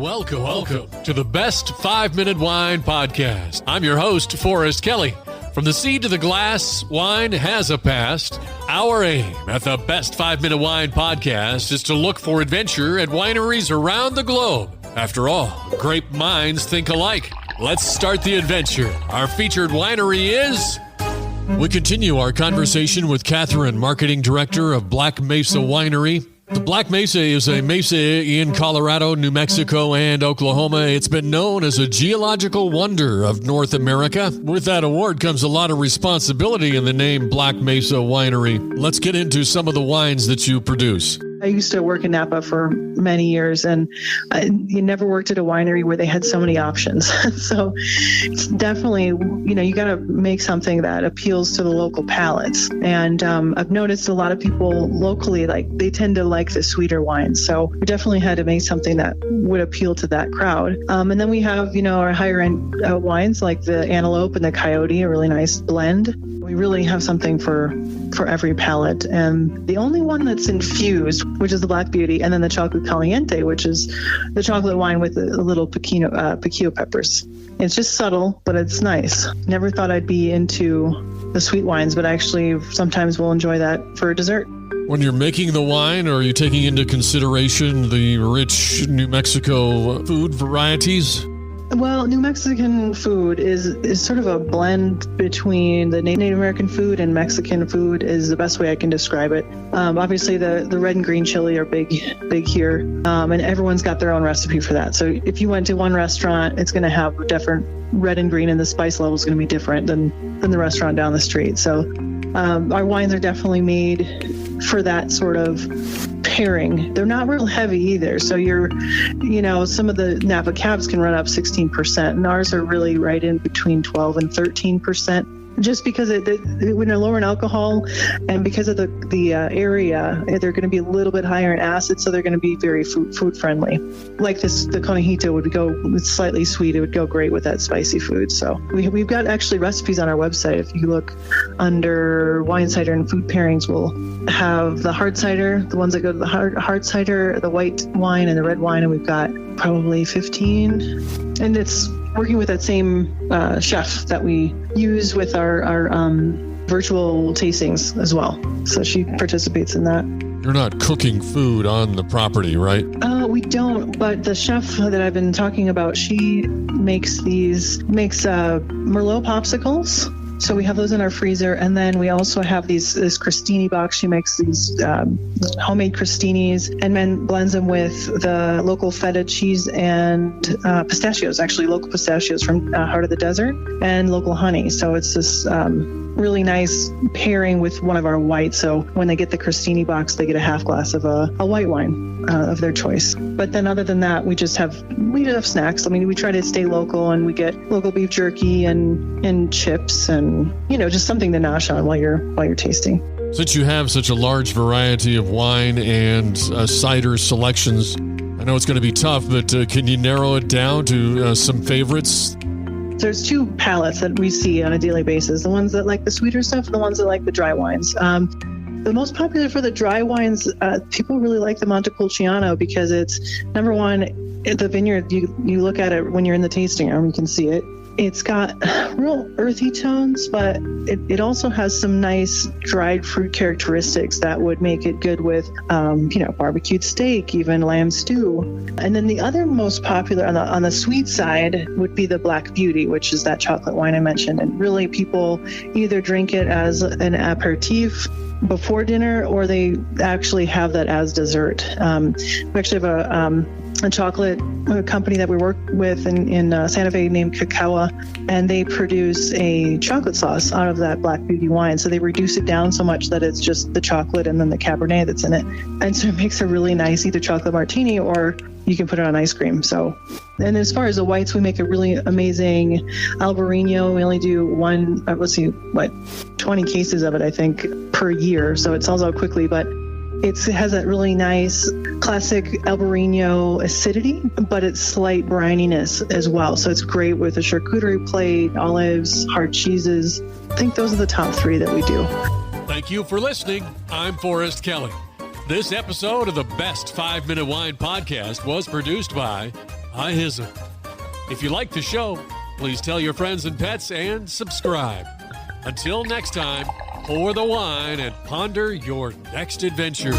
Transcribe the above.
Welcome to the Best 5-Minute Wine Podcast. I'm your host, Forrest Kelly. From the seed to the glass, wine has a past. Our aim at the Best 5-Minute Wine Podcast is to look for adventure at wineries around the globe. After all, great minds think alike. Let's start the adventure. Our featured winery is... We continue our conversation with Katherine, Marketing Director of Black Mesa Winery. The Black Mesa is a mesa in Colorado, New Mexico, and Oklahoma. It's been known as a geological wonder of North America. With that award comes a lot of responsibility in the name Black Mesa Winery. Let's get into some of the wines that you produce. I used to work in Napa for many years, and you never worked at a winery where they had so many options. So it's definitely, you got to make something that appeals to the local palates. And I've noticed a lot of people locally, they tend to like the sweeter wines. So we definitely had to make something that would appeal to that crowd. And then we have, our higher end wines like the Antelope and the Coyote, a really nice blend. We really have something for every palate. And the only one that's infused, which is the Black Beauty, and then the Chocolate Caliente, which is the chocolate wine with a little piquillo peppers. It's just subtle, but it's nice. Never thought I'd be into the sweet wines, but actually sometimes we'll enjoy that for dessert. When you're making the wine, are you taking into consideration the rich New Mexico food varieties? Well, New Mexican food is sort of a blend between the Native American food and Mexican food is the best way I can describe it. Obviously, the red and green chili are big here, and everyone's got their own recipe for that. So if you went to one restaurant, it's going to have a different red and green, and the spice level is going to be different than the restaurant down the street. So our wines are definitely made for that sort of pairing. They're not real heavy either. So some of the Napa Cabs can run up 16%, and ours are really right in between 12 and 13%. Just because when they're lower in alcohol and because of the area, they're going to be a little bit higher in acid, so they're going to be very food friendly. Like the Conejito would go, it's slightly sweet. It would go great with that spicy food. So we've got actually recipes on our website. If you look under wine cider and food pairings, we'll have the hard cider, the ones that go to the hard cider, the white wine, and the red wine, and we've got probably 15. And it's working with that same chef that we use with our virtual tastings as well. So she participates in that. You're not cooking food on the property, right? We don't, but the chef that I've been talking about, she makes Merlot popsicles. So we have those in our freezer, and then we also have this crostini box. She makes these homemade crostinis and then blends them with the local feta cheese and pistachios, actually local pistachios from Heart of the Desert, and local honey. So it's this really nice pairing with one of our whites. So when they get the crostini box, they get a half glass of a white wine of their choice. But then other than that, we just have snacks. I mean, we try to stay local, and we get local beef jerky and chips and just something to nosh on while you're tasting. Since you have such a large variety of wine and cider selections, I know it's going to be tough, but can you narrow it down to some favorites? There's two palates that we see on a daily basis, the ones that like the sweeter stuff and the ones that like the dry wines. The most popular for the dry wines, people really like the Montepulciano because it's, number one, the vineyard, you look at it when you're in the tasting room, you can see it. It's got real earthy tones, but it also has some nice dried fruit characteristics that would make it good with, barbecued steak, even lamb stew. And then the other most popular on the sweet side would be the Black Beauty, which is that chocolate wine I mentioned. And really people either drink it as an aperitif before dinner, or they actually have that as dessert. We actually have a chocolate company that we work with in Santa Fe named Cacao, and they produce a chocolate sauce out of that Black Beauty wine. So they reduce it down so much that it's just the chocolate and then the Cabernet that's in it. And so it makes a really nice either chocolate martini, or you can put it on ice cream. So, and as far as the whites, we make a really amazing Albarino. We only do 20 cases of it, I think, per year. So it sells out quickly, but it has that really nice classic Albarino acidity, but it's slight brininess as well. So it's great with a charcuterie plate, olives, hard cheeses. I think those are the top three that we do. Thank you for listening. I'm Forrest Kelly. This episode of the Best 5-Minute Wine Podcast was produced by I hism. If you like the show, please tell your friends and pets and subscribe. Until next time, pour the wine and ponder your next adventure.